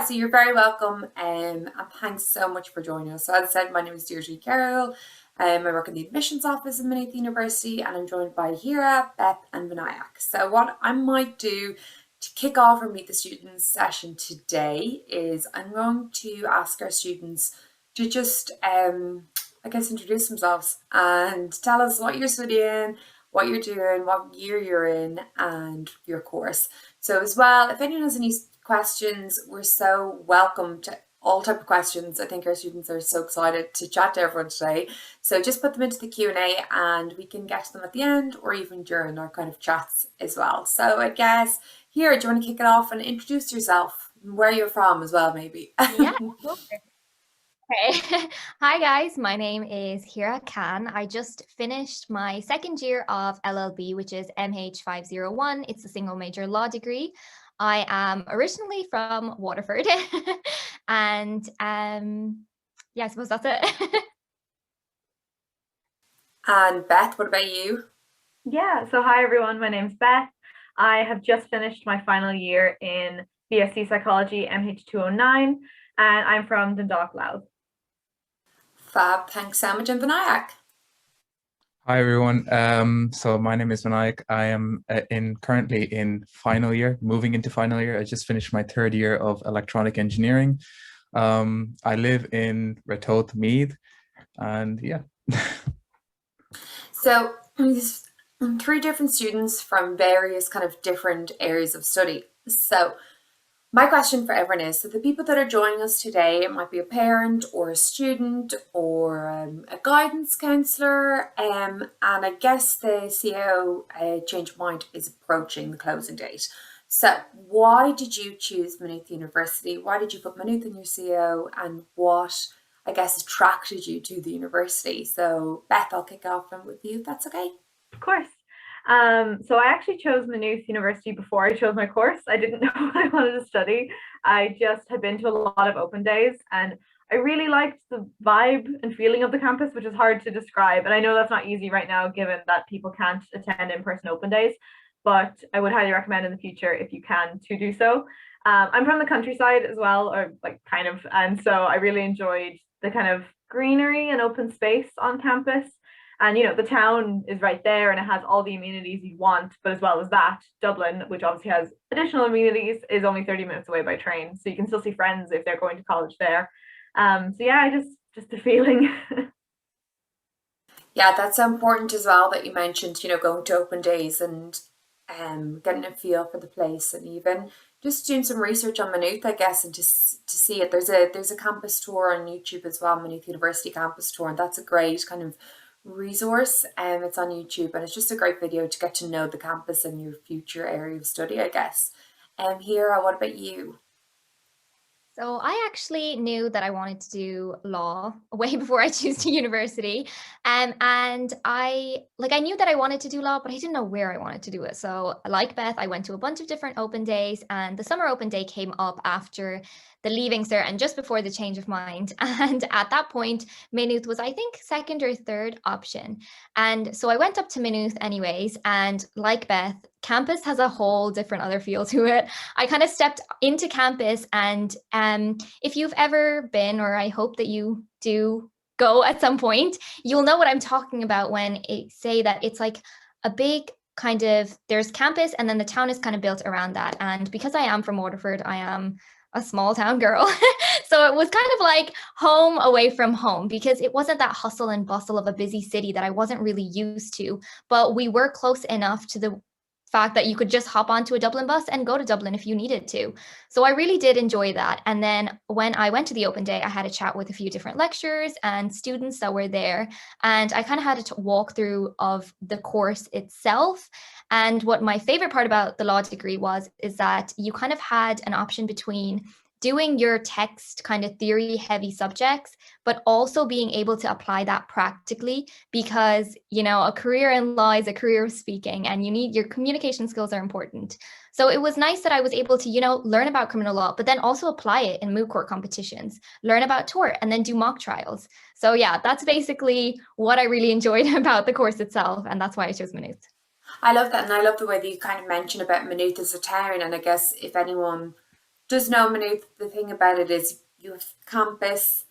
so you're very welcome, and thanks so much for joining us. So as I said, my name is Deirdre Carroll. I work in the admissions office at Maynooth University, and I'm joined by Hira, Beth, and Vinayak. So what I might do to kick off our Meet the Students session today is I'm going to ask our students to just, I guess, introduce themselves and tell us what you're studying, what you're doing, what year you're in, and your course. So as well, if anyone has any questions, we're so welcome to all type of questions. I think our students are so excited to chat to everyone today. So just put them into the Q&A and we can get to them at the end or even during our kind of chats as well. So I guess, here, do you want to kick it off and introduce yourself, where you're from as well, maybe? Yeah, sure. Okay. Hi guys, my name is Hira Khan. I just finished my second year of LLB, which is MH501. It's a single major law degree. I am originally from Waterford. And yeah, I suppose that's it. And Beth, what about you? Yeah, so hi everyone, my name's Beth. I have just finished my final year in BSc Psychology MH209 and I'm from Dundalk, Louth. Fab, thanks so much, and Vinayak. Hi everyone. So my name is Vinayak. I am currently in final year, moving into final year. I just finished my third year of electronic engineering. I live in Ratoath, Meath, and yeah. So these three different students from various kind of different areas of study. So my question for everyone is, so the people that are joining us today, it might be a parent or a student or a guidance counsellor, and I guess the CAO change of mind is approaching the closing date. So why did you choose Maynooth University? Why did you put Maynooth in your CAO, and what, I guess, attracted you to the university? So Beth, I'll kick off with you, if that's okay. Of course. So I actually chose Maynooth University before I chose my course. I didn't know what I wanted to study. I just had been to a lot of open days and I really liked the vibe and feeling of the campus, which is hard to describe. And I know that's not easy right now, given that people can't attend in-person open days, but I would highly recommend in the future, if you can, to do so. I'm from the countryside as well, or like kind of, and so I really enjoyed the kind of greenery and open space on campus. And, you know, the town is right there and it has all the amenities you want. But as well as that, Dublin, which obviously has additional amenities, is only 30 minutes away by train. So you can still see friends if they're going to college there. So yeah, just a feeling. Yeah, that's so important as well that you mentioned, you know, going to open days and getting a feel for the place, and even just doing some research on Maynooth, I guess, and just to see it. There's a campus tour on YouTube as well, Maynooth University campus tour, and that's a great kind of resource. It's on YouTube and it's just a great video to get to know the campus and your future area of study, I guess. Hira, what about you? So I actually knew that I wanted to do law way before I chose to university. And I knew that I wanted to do law, but I didn't know where I wanted to do it. So like Beth, I went to a bunch of different open days, and the summer open day came up after the leaving cert and just before the change of mind. And at that point, Maynooth was, I think, second or third option. And so I went up to Maynooth anyways. And like Beth, campus has a whole different other feel to it. I kind of stepped into campus, and if you've ever been, or I hope that you do go at some point, you'll know what I'm talking about when I say that it's like a big kind of, there's campus and then the town is kind of built around that. And because I am from Waterford, I am a small town girl. So it was kind of like home away from home, because it wasn't that hustle and bustle of a busy city that I wasn't really used to, but we were close enough to the fact that you could just hop onto a Dublin bus and go to Dublin if you needed to. So I really did enjoy that. And then when I went to the open day, I had a chat with a few different lecturers and students that were there. And I kind of had a walkthrough of the course itself. And what my favorite part about the law degree is that you kind of had an option between doing your text kind of theory heavy subjects, but also being able to apply that practically, because, you know, a career in law is a career of speaking and your communication skills are important. So it was nice that I was able to, you know, learn about criminal law, but then also apply it in moot court competitions, learn about tort, and then do mock trials. So yeah, that's basically what I really enjoyed about the course itself. And that's why I chose Maynooth. I love that. And I love the way that you kind of mentioned about Maynooth as a town. And I guess if anyone Just know, Manu, the thing about it is you have campus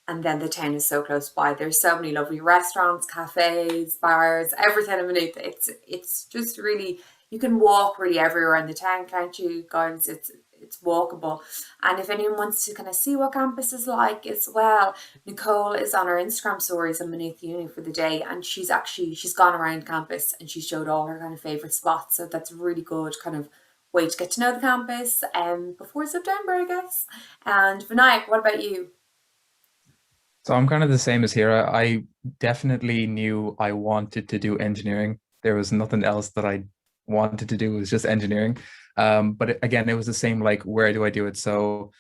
and then the town is so close by. There's so many lovely restaurants, cafes, bars, everything in Maynooth. It's just really, you can walk really everywhere in the town, can't you, guys? It's walkable. And if anyone wants to kind of see what campus is like as well, Nicole is on her Instagram stories in Maynooth Uni for the day, and she's gone around campus and she showed all her kind of favorite spots. So that's really good kind of way to get to know the campus before September, I guess. And Vinayak, what about you? So I'm kind of the same as Hira. I definitely knew I wanted to do engineering. There was nothing else that I wanted to do. It was just engineering. Again, it was the same, like, where do I do it? So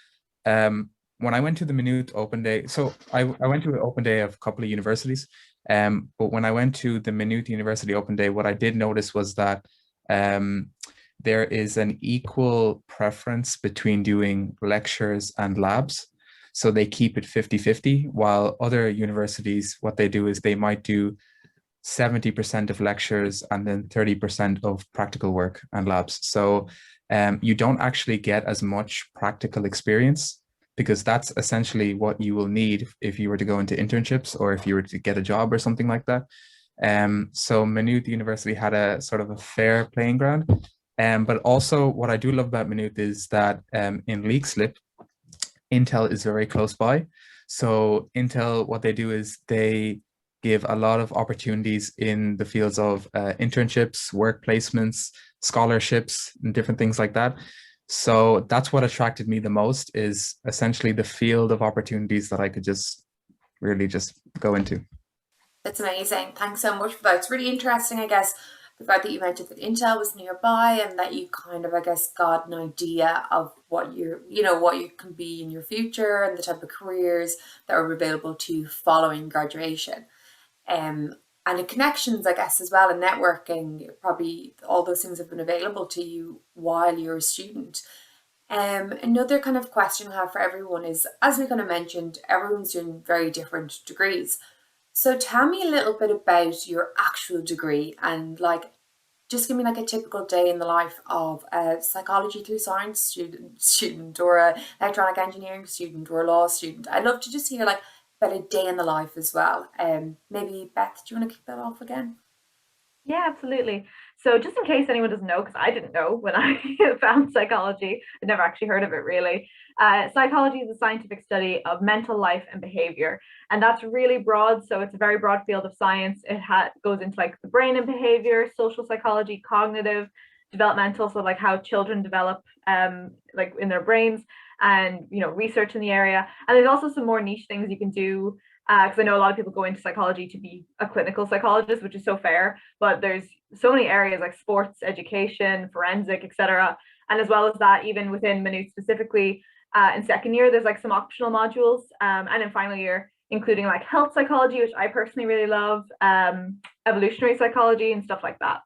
when I went to the Maynooth Open Day, so I went to an open day of a couple of universities. But when I went to the Maynooth University Open Day, what I did notice was that um, there is an equal preference between doing lectures and labs. So they keep it 50-50, while other universities, what they do is they might do 70% of lectures and then 30% of practical work and labs. So you don't actually get as much practical experience, because that's essentially what you will need if you were to go into internships or if you were to get a job or something like that. So Maynooth University had a sort of a fair playing ground. But also what I do love about Maynooth is that in Leixlip, Intel is very close by. So Intel, what they do is they give a lot of opportunities in the fields of internships, work placements, scholarships, and different things like that. So that's what attracted me the most, is essentially the field of opportunities that I could just really just go into. That's amazing. Thanks so much for that. It's really interesting, I guess, the fact that you mentioned that Intel was nearby and that you kind of, I guess, got an idea of what what you can be in your future and the type of careers that are available to you following graduation. Um, and the connections, I guess, as well, and networking, probably all those things have been available to you while you're a student. Another kind of question I have for everyone is, as we kind of mentioned, everyone's doing very different degrees. So tell me a little bit about your actual degree and like just give me like a typical day in the life of a psychology through science student or a electronic engineering student or a law student. I'd love to just hear like about a day in the life as well. Maybe Beth, do you want to kick that off again? Yeah, absolutely. So just in case anyone doesn't know, because I didn't know when I found psychology, I'd never actually heard of it really. Psychology is a scientific study of mental life and behavior, and that's really broad. So it's a very broad field of science. It goes into like the brain and behavior, social psychology, cognitive, developmental, so like how children develop like in their brains, and research in the area. And there's also some more niche things you can do, because I know a lot of people go into psychology to be a clinical psychologist, which is so fair, but there's so many areas like sports, education, forensic, etc. And as well as that, even within Maynooth specifically, in second year, there's like some optional modules, and in final year, including like health psychology, which I personally really love, evolutionary psychology and stuff like that.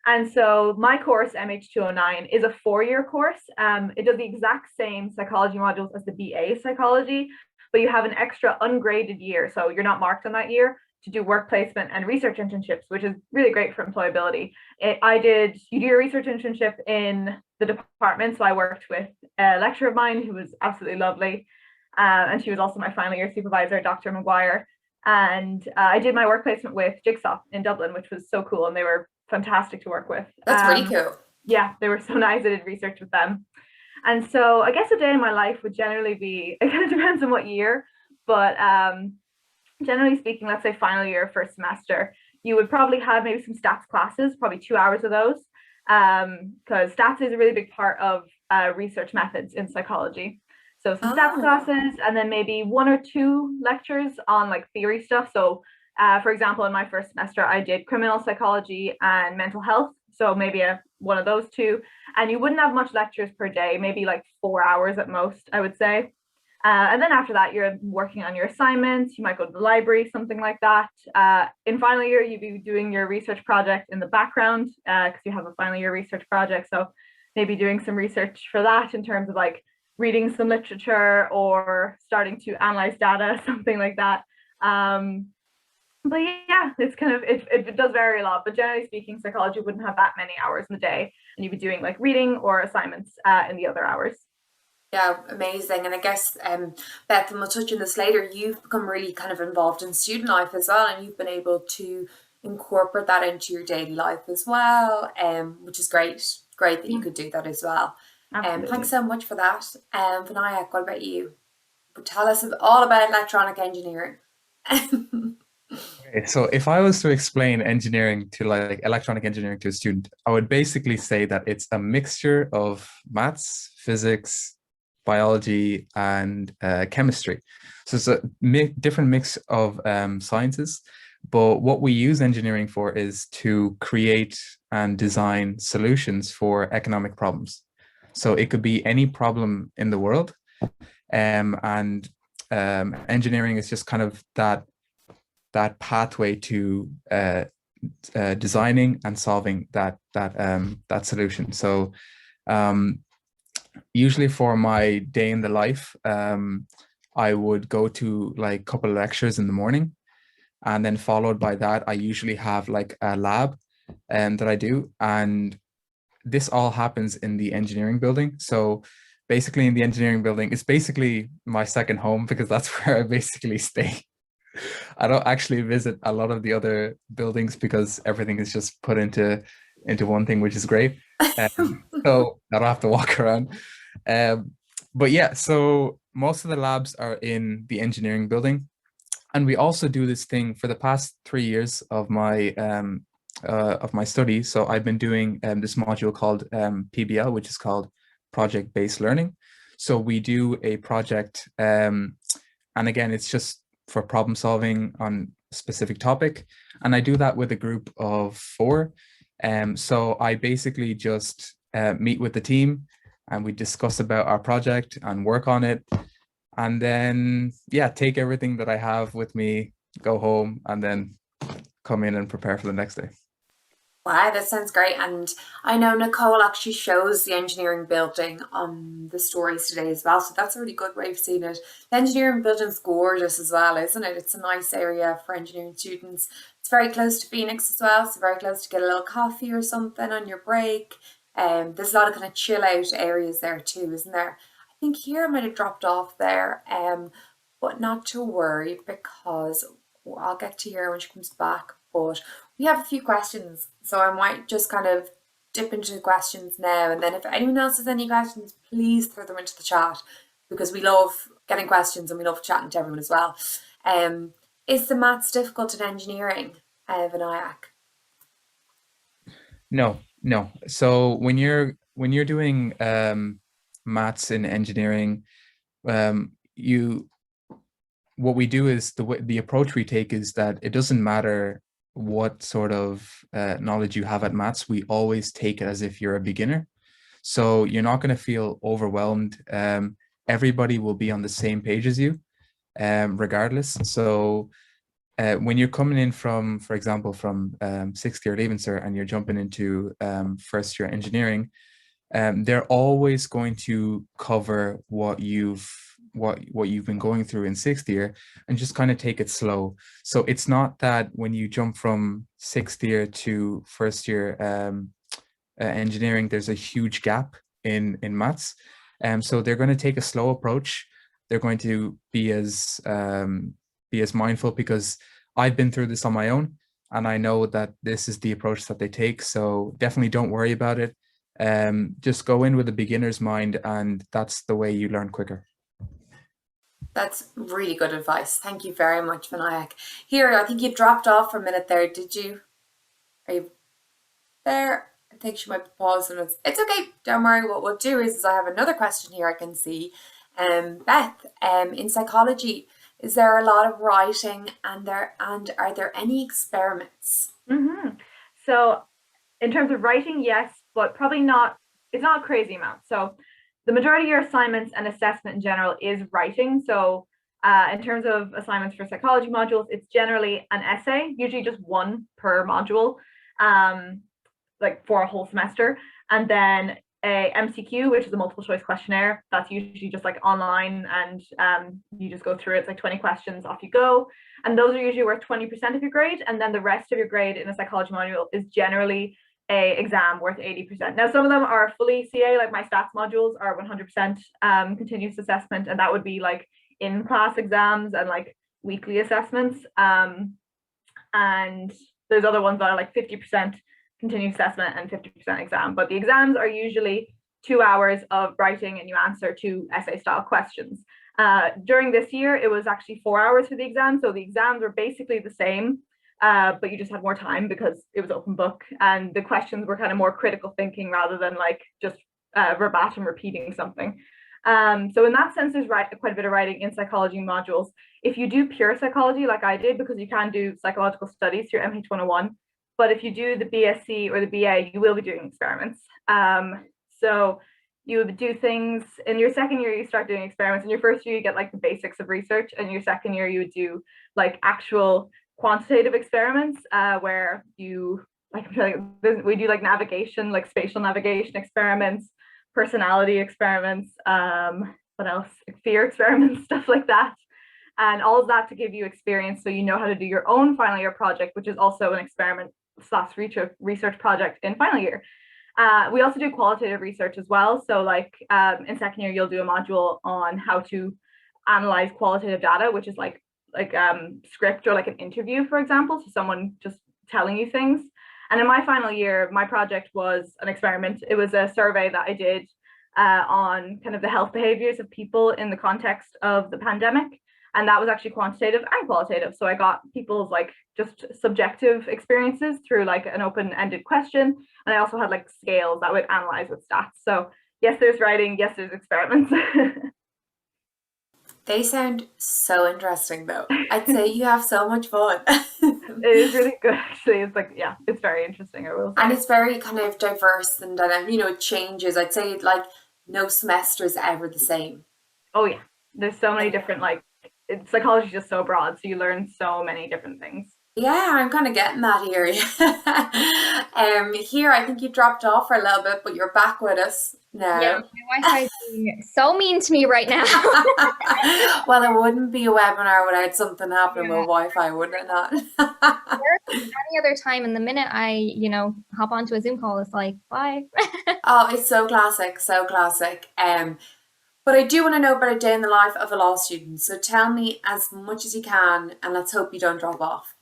And so my course, MH209, is a 4-year course. It does the exact same psychology modules as the BA psychology, but you have an extra ungraded year. So you're not marked on that year to do work placement and research internships, which is really great for employability. You do your research internship in the department. So I worked with a lecturer of mine who was absolutely lovely. And she was also my final year supervisor, Dr. McGuire. And I did my work placement with Jigsaw in Dublin, which was so cool. And they were fantastic to work with. That's really cool. Yeah, they were so nice. I did research with them. And so I guess a day in my life would generally be, it kind of depends on what year, but generally speaking, let's say final year, first semester, you would probably have maybe some stats classes, probably 2 hours of those, because stats is a really big part of research methods in psychology. So some stats classes, and then maybe 1 or 2 lectures on like theory stuff. So for example, in my first semester, I did criminal psychology and mental health. So maybe one of those 2. And you wouldn't have much lectures per day, maybe like 4 hours at most, I would say. And then after that, you're working on your assignments. You might go to the library, something like that. In final year, you'd be doing your research project in the background, because you have a final year research project. So maybe doing some research for that in terms of like reading some literature or starting to analyze data, something like that. But yeah, it's kind of, it does vary a lot, but generally speaking, psychology wouldn't have that many hours in the day, and you'd be doing like reading or assignments in the other hours. Yeah, amazing. And I guess, Beth, and we'll touch on this later, you've become really kind of involved in student life as well, and you've been able to incorporate that into your daily life as well, which is great. Great that you could do that as well. Thanks Absolutely. so much for that. Vinayak, what about you? Tell us all about electronic engineering. Okay, so if I was to explain engineering to like electronic engineering to a student, I would basically say that it's a mixture of maths, physics, biology, and chemistry. So it's a different mix of sciences. But what we use engineering for is to create and design solutions for economic problems. So it could be any problem in the world, and engineering is just kind of that pathway to designing and solving that solution. So usually for my day in the life, I would go to like a couple of lectures in the morning, and then followed by that, I usually have like a lab that I do, and this all happens in the engineering building. So basically in the engineering building, it's basically my second home because that's where I basically stay. I don't actually visit a lot of the other buildings because everything is just put into one thing, which is great. So I don't have to walk around. Um, but yeah, so most of the labs are in the engineering building, and we also do this thing for the past 3 years of my study. So I've been doing this module called PBL, which is called project-based learning. So we do a project, and again, it's just for problem solving on a specific topic. And I do that with a group of 4. So I basically just meet with the team, and we discuss about our project and work on it. And then, yeah, take everything that I have with me, go home, and then come in and prepare for the next day. Wow, that sounds great. And I know Nicole actually shows the engineering building on the stories today as well. So that's a really good way of seeing it. The engineering building's gorgeous as well, isn't it? It's a nice area for engineering students. It's very close to Phoenix as well. So very close to get a little coffee or something on your break. There's a lot of kind of chill out areas there too, isn't there? I think here I might have dropped off there. But not to worry because I'll get to her when she comes back. But we have a few questions, so I might just kind of dip into the questions now. And then if anyone else has any questions, please throw them into the chat because we love getting questions and we love chatting to everyone as well. Is the maths difficult in engineering, Vinayak? No, no. So when you're doing maths in engineering, you what we do is the approach we take is that it doesn't matter what sort of knowledge you have at maths, we always take it as if you're a beginner. So you're not going to feel overwhelmed. Everybody will be on the same page as you, regardless. So when you're coming in from, for example, from sixth year Leaving Cert and you're jumping into first year engineering, they're always going to cover what you've been going through in sixth year and just kind of take it slow. So it's not that when you jump from sixth year to first year engineering, there's a huge gap in maths. So they're going to take a slow approach. They're going to be as mindful because I've been through this on my own and I know that this is the approach that they take. So definitely don't worry about it. Just go in with a beginner's mind, and that's the way you learn quicker. That's really good advice. Thank you very much, Vinayak. Here, I think you dropped off for a minute there, did you? Are you there? I think she might be pausing. It's okay. Don't worry. What we'll do is I have another question here I can see. Beth, in psychology, is there a lot of writing and are there any experiments? So in terms of writing, yes, but probably not, it's not a crazy amount. So the majority of your assignments and assessment in general is writing. So in terms of assignments for psychology modules, it's generally an essay, usually just one per module, like for a whole semester. And then a MCQ, which is a multiple choice questionnaire. That's usually just like online, and you just go through it. It's like 20 questions, off you go. And those are usually worth 20% of your grade. And then the rest of your grade in a psychology module is generally a exam worth 80%. Now, some of them are fully CA, like my stats modules are 100% continuous assessment, and that would be like in-class exams and like weekly assessments. And there's other ones that are like 50% continuous assessment and 50% exam. But the exams are usually 2 hours of writing and you answer 2 essay style questions. During this year, it was actually 4 hours for the exam. So the exams were basically the same, but you just had more time because it was open book, and the questions were kind of more critical thinking rather than like just verbatim repeating something. So in that sense, there's quite a bit of writing in psychology modules. If you do pure psychology, like I did, because you can do psychological studies through MH 101, but if you do the BSc or the BA, you will be doing experiments. So you would do things in your second year, you start doing experiments. In your first year, you get like the basics of research. And your second year, you would do like actual quantitative experiments where you, like, we do like navigation, like spatial navigation experiments, personality experiments, what else? Fear experiments, stuff like that. And all of that to give you experience so you know how to do your own final year project, which is also an experiment / research project in final year. We also do qualitative research as well. So like in second year, you'll do a module on how to analyze qualitative data, which is like script or like an interview, for example, so someone just telling you things. And in my final year, my project was an experiment. It was a survey that I did on kind of the health behaviors of people in the context of the pandemic. And that was actually quantitative and qualitative. So I got people's like just subjective experiences through like an open-ended question. And I also had like scales that would analyze with stats. So yes, there's writing, yes, there's experiments. They sound so interesting though. I'd say you have so much fun. It is really good, actually. It's like, yeah, it's very interesting, I will say. And it's very kind of diverse and dynamic, it changes. I'd say like no semester is ever the same. Oh yeah, there's so many different like psychology is just so broad, so you learn so many different things. Yeah, I'm kind of getting that here. Here I think you dropped off for a little bit, but you're back with us Yeah, now. my Wi-Fi is being so mean to me right now. Well, it wouldn't be a webinar without something happening Yeah. with Wi-Fi, wouldn't it not? Any other time, and the minute I, hop onto a Zoom call, it's like, bye. Oh, it's so classic, so classic. But I do want to know about a day in the life of a law student. So tell me as much as you can, and let's hope you don't drop off.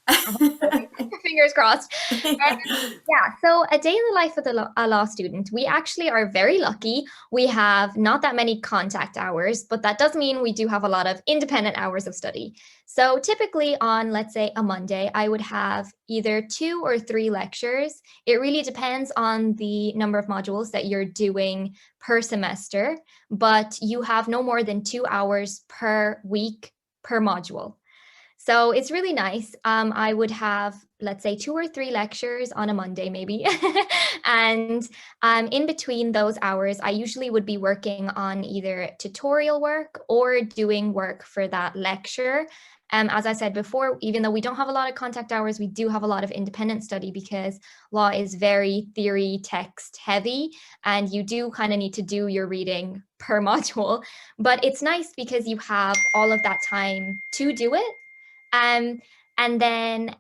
Fingers crossed. Yeah, so a day in the life of a law student, we actually are very lucky. We have not that many contact hours, but that does mean we do have a lot of independent hours of study. So typically on, let's say, a Monday, I would have either 2 or 3 lectures. It really depends on the number of modules that you're doing per semester, but you have no more than 2 hours per week per module. So it's really nice. I would have, let's say, 2 or 3 lectures on a Monday, maybe. And in between those hours, I usually would be working on either tutorial work or doing work for that lecture. As I said before, even though we don't have a lot of contact hours, we do have a lot of independent study because law is very theory text heavy, and you do kind of need to do your reading per module. But it's nice because you have all of that time to do it. And then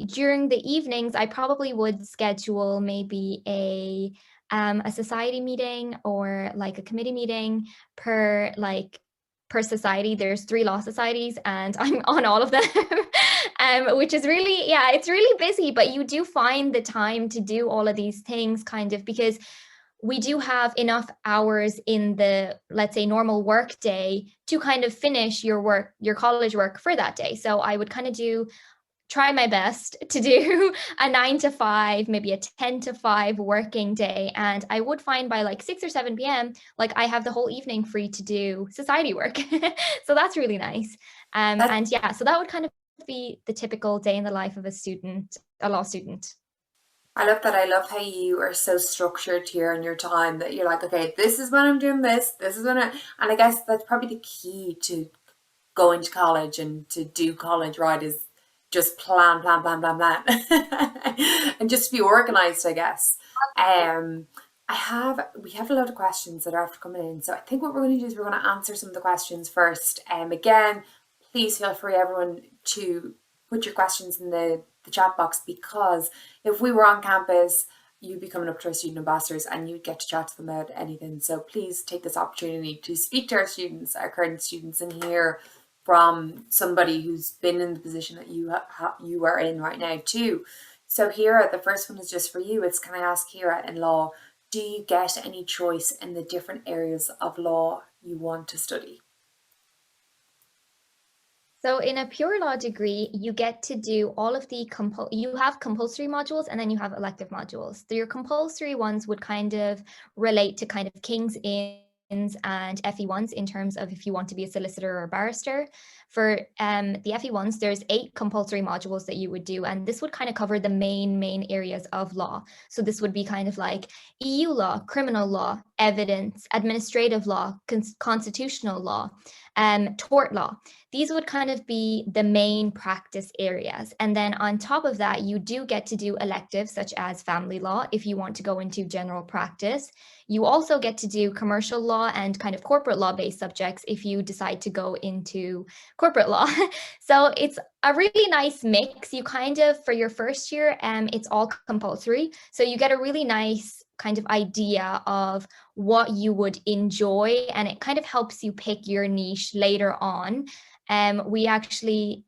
during the evenings, I probably would schedule maybe a society meeting or like a committee meeting per society. There's 3 law societies and I'm on all of them, which is really, yeah, it's really busy, but you do find the time to do all of these things kind of because we do have enough hours in the, let's say, normal work day to kind of finish your work, your college work for that day. So I would kind of try my best to do a 9 to 5, maybe a 10 to 5 working day. And I would find by like 6 or 7 p.m., like I have the whole evening free to do society work. So that's really nice. And yeah, so that would kind of be the typical day in the life of a law student. I love that. I love how you are so structured here in your time that you're like, okay, this is when I'm doing this is when and I guess that's probably the key to going to college and to do college, right, is just plan, and just be organized, I guess. We have a lot of questions that are after coming in. So I think what we're going to do is we're going to answer some of the questions first. Again, please feel free, everyone, to put your questions in the chat box, because if we were on campus you becoming up to our student ambassadors and you get to chat to them about anything. So please take this opportunity to speak to our students, our current students, and hear from somebody who's been in the position that you are in right now too. So Hira, the first one is just for you. It's, can I ask, Hira, in law, do you get any choice in the different areas of law you want to study? So in a pure law degree, you get to do all of the you have compulsory modules and then you have elective modules. So your compulsory ones would kind of relate to kind of King's Inns and FE1s in terms of if you want to be a solicitor or a barrister. For the FE1s, there's 8 compulsory modules that you would do, and this would kind of cover the main areas of law. So this would be kind of like EU law, criminal law, evidence, administrative law, constitutional law, tort law. These would kind of be the main practice areas. And then on top of that, you do get to do electives such as family law if you want to go into general practice. You also get to do commercial law and kind of corporate law based subjects if you decide to go into corporate law. So it's a really nice mix. You kind of, for your first year, it's all compulsory. So you get a really nice kind of idea of what you would enjoy, and it kind of helps you pick your niche later on. We actually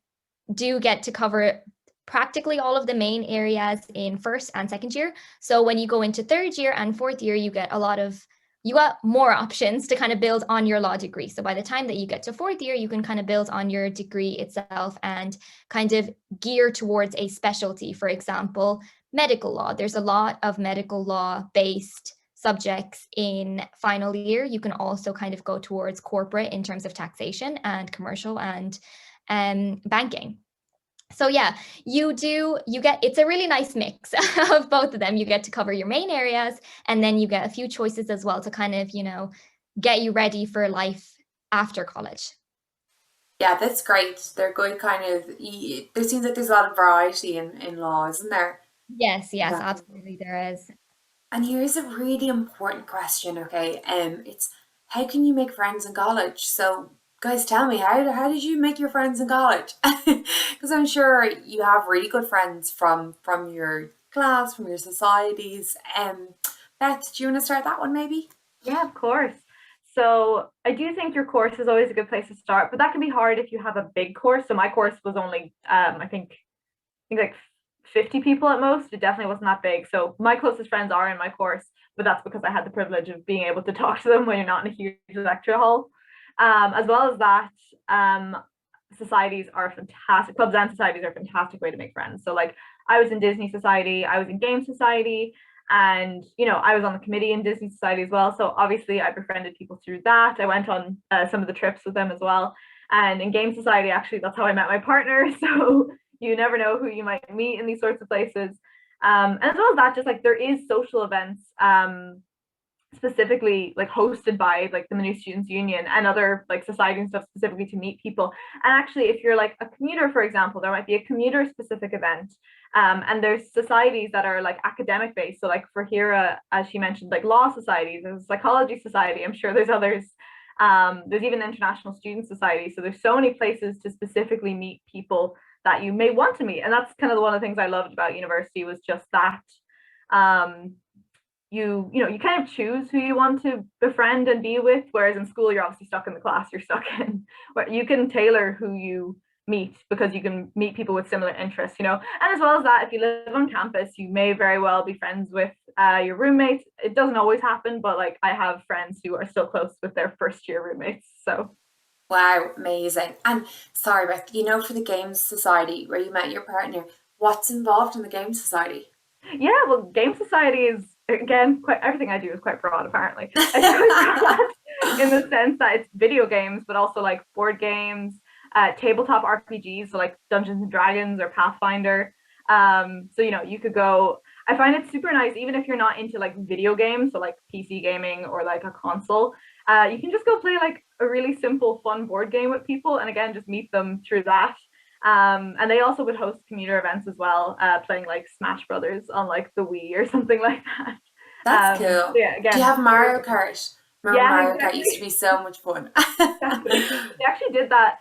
do get to cover practically all of the main areas in first and second year. So when you go into third year and fourth year, you got more options to kind of build on your law degree. So by the time that you get to fourth year, you can kind of build on your degree itself and kind of gear towards a specialty. For example, medical law. There's a lot of medical law based subjects in final year. You can also kind of go towards corporate in terms of taxation and commercial and banking. So yeah, it's a really nice mix of both of them. You get to cover your main areas, and then you get a few choices as well to kind of, get you ready for life after college. Yeah, that's great. They're good kind of, there seems like there's a lot of variety in law, isn't there? Yes, Yeah. absolutely there is. And here's a really important question, okay? It's, how can you make friends in college? So guys, tell me, how did you make your friends in college? Because I'm sure you have really good friends from your class, from your societies. Beth, do you want to start that one maybe? Yeah, of course. So I do think your course is always a good place to start, but that can be hard if you have a big course. So my course was only, I think like 50 people at most. It definitely wasn't that big. So my closest friends are in my course, but that's because I had the privilege of being able to talk to them when you're not in a huge lecture hall. As well as that, societies are fantastic. Clubs and societies are a fantastic way to make friends. So like I was in Disney Society, I was in Game Society, and I was on the committee in Disney Society as well. So obviously I befriended people through that. I went on some of the trips with them as well. And in Game Society, actually, that's how I met my partner. So you never know who you might meet in these sorts of places. And as well as that, just like there is social events specifically like hosted by like the Maynooth Students Union and other like society and stuff specifically to meet people. And actually, if you're like a commuter, for example, there might be a commuter specific event. And there's societies that are like academic based. So like for Hira, as she mentioned, like law societies, there's a psychology society. I'm sure there's others. There's even International Student Society. So there's so many places to specifically meet people that you may want to meet. And that's kind of one of the things I loved about university was just that you kind of choose who you want to befriend and be with, whereas in school you're obviously stuck in the class you're stuck in, where you can tailor who you meet because you can meet people with similar interests, and as well as that, if you live on campus you may very well be friends with your roommates. It doesn't always happen, but like I have friends who are still close with their first year roommates. So wow, amazing. And sorry, Beth, for the Games Society where you met your partner, what's involved in the Games Society? Yeah, well, Game Society is, again, quite everything I do is quite broad, apparently. In the sense that it's video games, but also like board games, tabletop RPGs, so like Dungeons and Dragons or Pathfinder. So you could go. I find it super nice, even if you're not into like video games, so like PC gaming or like a console. You can just go play like a really simple, fun board game with people, and again, just meet them through that. And they also would host commuter events as well, playing like Smash Brothers on like the Wii or something like that. That's cool. Yeah, again, do you have Mario Kart? Remember, yeah, Mario exactly. Kart used to be so much fun. Exactly. They actually did that.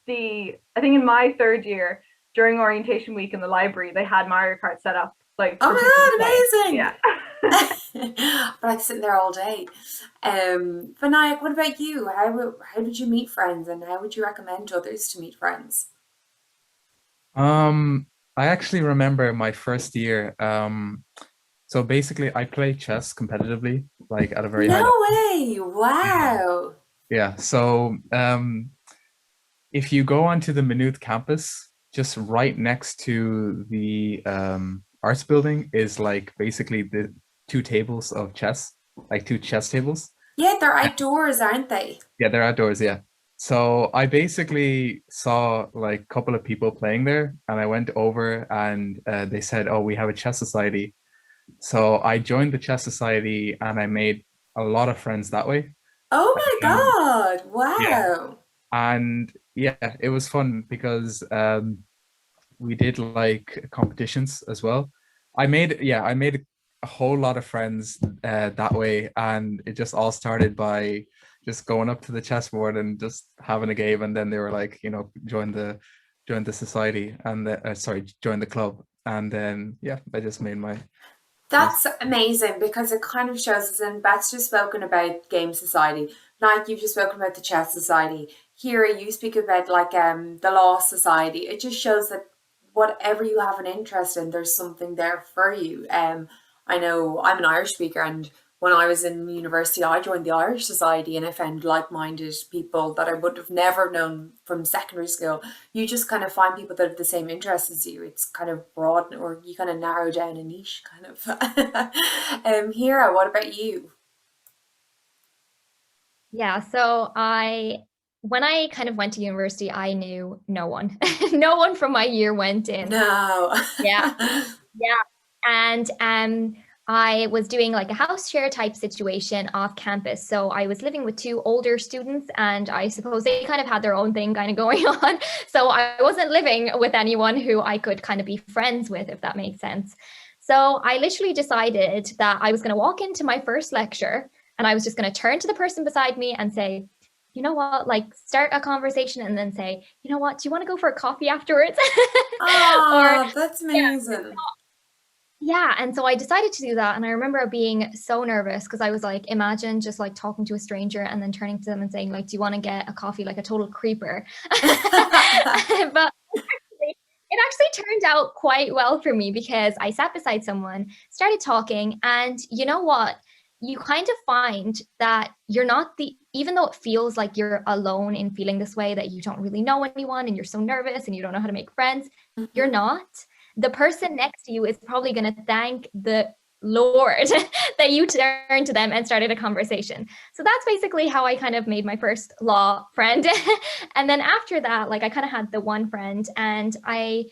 I think in my third year during orientation week in the library, they had Mario Kart set up like for people to play. Oh my Yeah. God, amazing! But like sitting there all day. Vinayak, what about you? How did you meet friends, and how would you recommend others to meet friends? I actually remember my first year. So basically, I play chess competitively, like at a very high No level. way! Yeah. Wow. Yeah. So if you go onto the Maynooth campus, just right next to the arts building is like basically the two tables of chess, like two chess tables. Yeah, they're outdoors, aren't they? Yeah, they're outdoors, yeah. So I basically saw like a couple of people playing there, and I went over and they said, "Oh, we have a chess society." So I joined the chess society and I made a lot of friends that way. Oh my Um, God! yeah, Wow. and yeah, it was fun because we did like competitions as well. I made a whole lot of friends that way, and it just all started by just going up to the chessboard and just having a game, and then they were like, join the society, and sorry, join the club, and then yeah, I just made my That's amazing because it kind of shows us, and Beth's just spoken about Game Society, like you've just spoken about the Chess Society. Here you speak about like the Law Society. It just shows that whatever you have an interest in, there's something there for you. I know I'm an Irish speaker, and when I was in university, I joined the Irish Society, and I found like-minded people that I would have never known from secondary school. You just kind of find people that have the same interests as you. It's kind of broad, or you kind of narrow down a niche, kind of. Hira, what about you? Yeah, so when I kind of went to university, I knew no one. No one from my year went in. No. Yeah, yeah. And I was doing like a house share type situation off campus. So I was living with two older students, and I suppose they kind of had their own thing kind of going on. So I wasn't living with anyone who I could kind of be friends with, if that makes sense. So I literally decided that I was going to walk into my first lecture, and I was just going to turn to the person beside me and say, you know what, like start a conversation and then say, you know what, do you want to go for a coffee afterwards? Or Ah, that's yeah, amazing. yeah. And so I decided to do that. And I remember being so nervous because I was like, imagine just like talking to a stranger and then turning to them and saying, like, do you want to get a coffee, like a total creeper? But it actually turned out quite well for me because I sat beside someone, started talking, and you know what? You kind of find that you're not even though it feels like you're alone in feeling this way, that you don't really know anyone and you're so nervous and you don't know how to make friends, you're Mhm. not. The person next to you is probably going to thank the Lord that you turned to them and started a conversation. So that's basically how I kind of made my first law friend. And then after that, like I kind of had the one friend, and I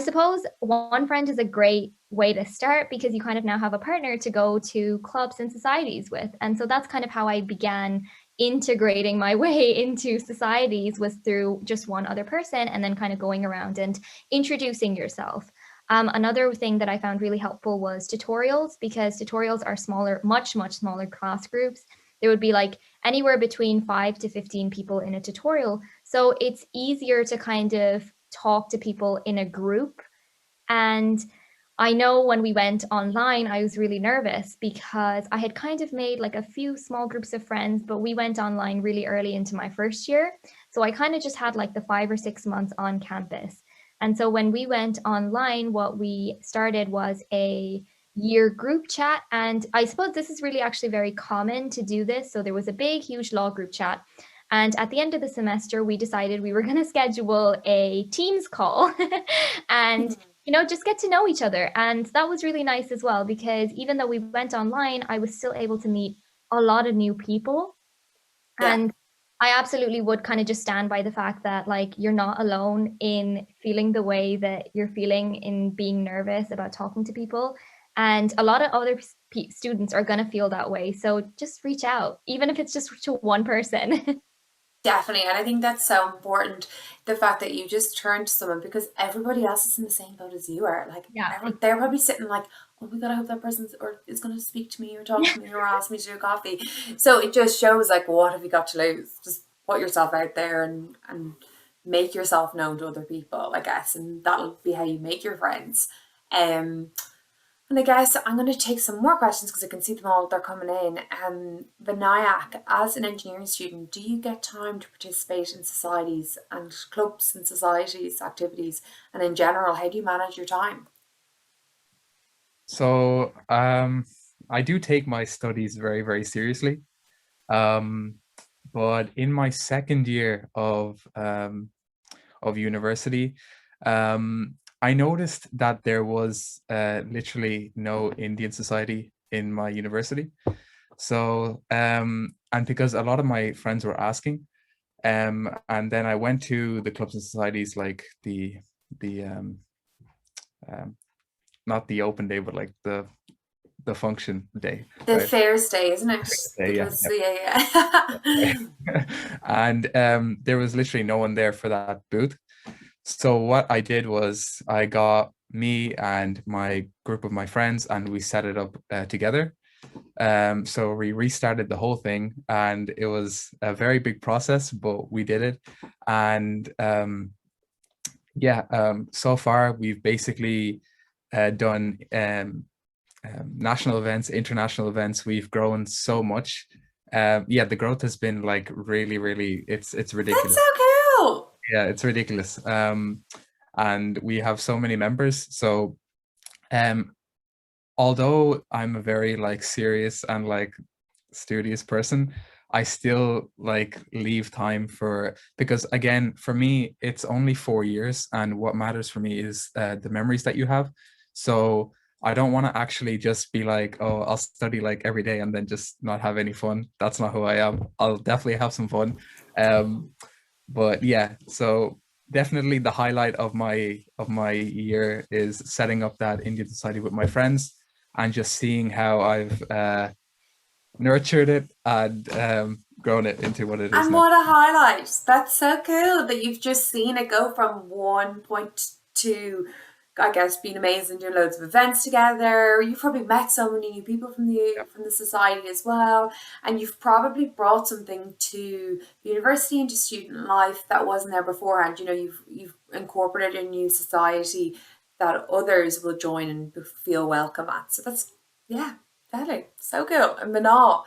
suppose one friend is a great way to start because you kind of now have a partner to go to clubs and societies with. And so that's kind of how I began integrating my way into societies, was through just one other person and then kind of going around and introducing yourself. Another thing that I found really helpful was tutorials, because tutorials are smaller, much, much smaller class groups. There would be like anywhere between 5 to 15 people in a tutorial. So it's easier to kind of talk to people in a group. And I know when we went online, I was really nervous because I had kind of made like a few small groups of friends, but we went online really early into my first year. So I kind of just had like the 5 or 6 months on campus. And so when we went online, what we started was a year group chat. And I suppose this is really actually very common to do this. So there was a big, huge law group chat. And at the end of the semester, we decided we were going to schedule a Teams call and, just get to know each other. And that was really nice as well, because even though we went online, I was still able to meet a lot of new people. Yeah. And I absolutely would kind of just stand by the fact that, like, you're not alone in feeling the way that you're feeling in being nervous about talking to people. And a lot of other students are going to feel that way. So just reach out, even if it's just to one person. Definitely. And I think that's so important, the fact that you just turn to someone, because everybody else is in the same boat as you are. Like Yeah. they're probably sitting like, oh, we gotta hope that person's or is gonna speak to me or talk to me or ask me to do coffee. So it just shows like, what have you got to lose? Just put yourself out there and make yourself known to other people, I guess, and that'll be how you make your friends. And I guess I'm going to take some more questions because I can see them all, they're coming in. Vinayak, as an engineering student, do you get time to participate in societies and clubs and societies activities? And in general, how do you manage your time? So I do take my studies very, very seriously. Um, but in my second year of university, I noticed that there was literally no Indian society in my university. So, and because a lot of my friends were asking, and then I went to the clubs and societies like the um, not the open day, but like the function day, The right? Fairs Day, isn't it? Day, It yeah, was, yeah. yeah. And there was literally no one there for that booth. So what I did was I got me and my group of my friends and we set it up together. So we restarted the whole thing and it was a very big process, but we did it. And yeah, so far we've basically done national events, international events. We've grown so much. Yeah, the growth has been like really, really, it's That's ridiculous. so cool. Yeah, it's ridiculous. And we have so many members. So um, although I'm a very like serious and like studious person, I still like leave time for, because again, for me, it's only 4 years, and what matters for me is the memories that you have. So I don't want to actually just be like, oh, I'll study like every day and then just not have any fun. That's not who I am. I'll definitely have some fun. But yeah, so definitely the highlight of my year is setting up that Indian society with my friends and just seeing how I've nurtured it and grown it into what it is And now. what a highlight. That's so cool that you've just seen it go from one point to, I guess, being amazing, doing loads of events together. You've probably met so many new people from the society as well. And you've probably brought something to the university and to student life that wasn't there beforehand. You know, you've incorporated a new society that others will join and feel welcome at. So that's, yeah, totally. So cool. And Manal.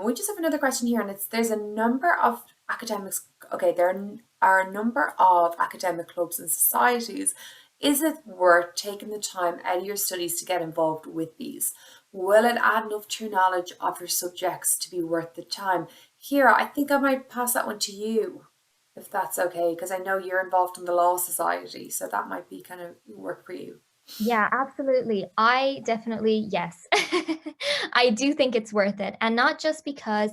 We just have another question here, and there's a number of academics. Okay, there are a number of academic clubs and societies. Is it worth taking the time out of your studies to get involved with these? Will it add enough to your knowledge of your subjects to be worth the time? Kira, I think I might pass that one to you, if that's okay, because I know you're involved in the Law Society, so that might be kind of work for you. Yeah, absolutely. I definitely, yes. I do think it's worth it. And not just because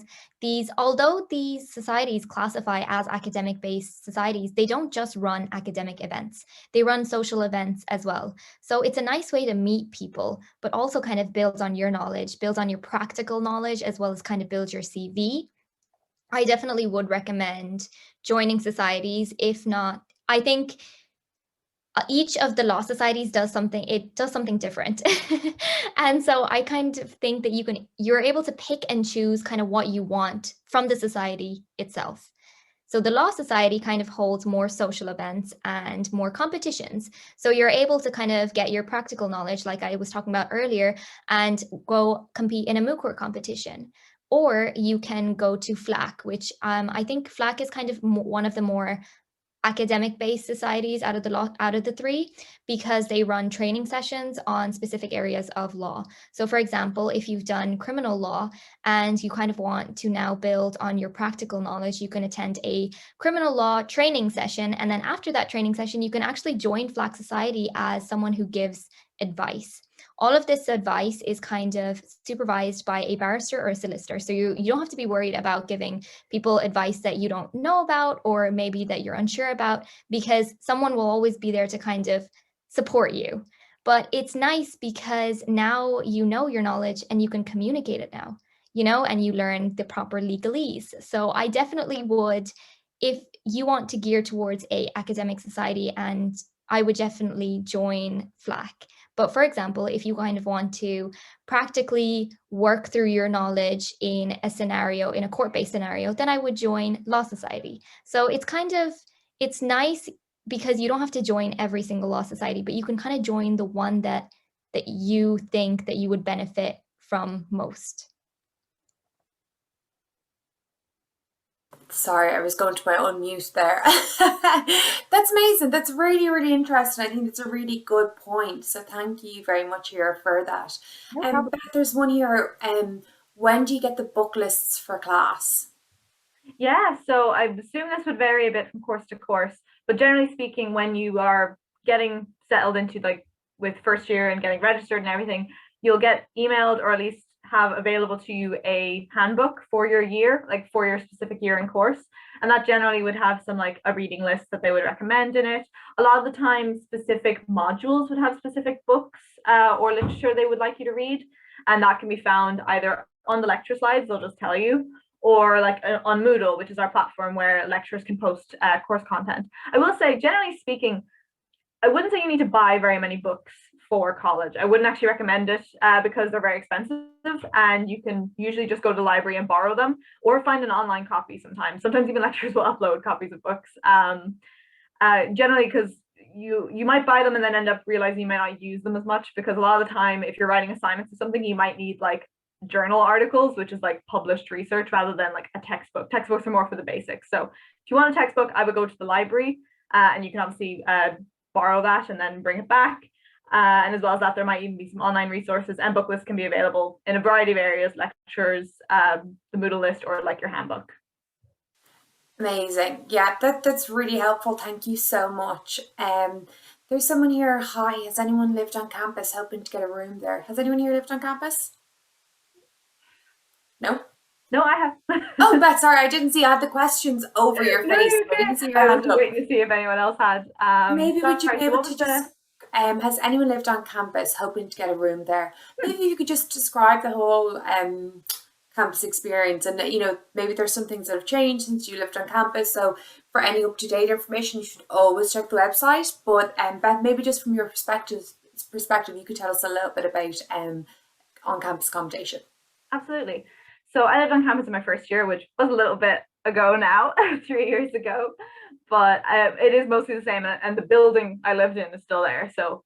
although these societies classify as academic-based societies, they don't just run academic events. They run social events as well. So it's a nice way to meet people, but also kind of builds on your knowledge, builds on your practical knowledge, as well as kind of build your CV. I definitely would recommend joining societies. If not, I think each of the law societies does something different. And so I kind of think that you're able to pick and choose kind of what you want from the society itself. So the Law Society kind of holds more social events and more competitions. So you're able to kind of get your practical knowledge, like I was talking about earlier, and go compete in a MOOC court competition. Or you can go to FLAC, which I think FLAC is kind of one of the more academic-based societies out of the three, because they run training sessions on specific areas of law. So for example, if you've done criminal law and you kind of want to now build on your practical knowledge, you can attend a criminal law training session. And then after that training session, you can actually join FLAC Society as someone who gives advice. All of this advice is kind of supervised by a barrister or a solicitor. So you don't have to be worried about giving people advice that you don't know about, or maybe that you're unsure about, because someone will always be there to kind of support you. But it's nice because now you know your knowledge and you can communicate it now, and you learn the proper legalese. So I definitely would, if you want to gear towards a academic society, and I would definitely join FLAC. But for example, if you kind of want to practically work through your knowledge in a court-based scenario, then I would join Law Society. So it's nice because you don't have to join every single law society, but you can kind of join the one that you think that you would benefit from most. Sorry, I was going to my unmute there. That's amazing. That's really, really interesting. I think it's a really good point. So thank you very much here for that. No problem. Beth, there's one here. When do you get the book lists for class? Yeah, so I assume this would vary a bit from course to course, but generally speaking, when you are getting settled into like with first year and getting registered and everything, you'll get emailed or at least have available to you a handbook for your year, like for your specific year and course. And that generally would have some like a reading list that they would recommend in it. A lot of the time, specific modules would have specific books or literature they would like you to read. And that can be found either on the lecture slides, they'll just tell you, or like on Moodle, which is our platform where lecturers can post course content. I will say, generally speaking, I wouldn't say you need to buy very many books for college. I wouldn't actually recommend it because they're very expensive, and you can usually just go to the library and borrow them or find an online copy sometimes. Sometimes even lecturers will upload copies of books. Generally, because you might buy them and then end up realizing you might not use them as much, because a lot of the time, if you're writing assignments or something, you might need like journal articles, which is like published research rather than like a textbook. Textbooks are more for the basics. So if you want a textbook, I would go to the library and you can obviously borrow that and then bring it back. And as well as that, there might even be some online resources, and book lists can be available in a variety of areas, lectures, the Moodle list, or like your handbook. Amazing. Yeah, that's really helpful. Thank you so much. There's someone here. Hi, has anyone lived on campus hoping to get a room there? Has anyone here lived on campus? No? No, I have. Oh, Beth, sorry, I didn't see. I had the questions over your No, face. you're So I didn't see okay. your I was hand just up. waiting to see if anyone else had. Maybe would you sorry, be so able what to was the- just, has anyone lived on campus hoping to get a room there? Maybe you could just describe the whole campus experience, and maybe there's some things that have changed since you lived on campus. So for any up-to-date information, you should always check the website. But Beth, maybe just from your perspective, you could tell us a little bit about on-campus accommodation. Absolutely. So I lived on campus in my first year, which was a little bit ago now, 3 years ago, but it is mostly the same, and the building I lived in is still there. So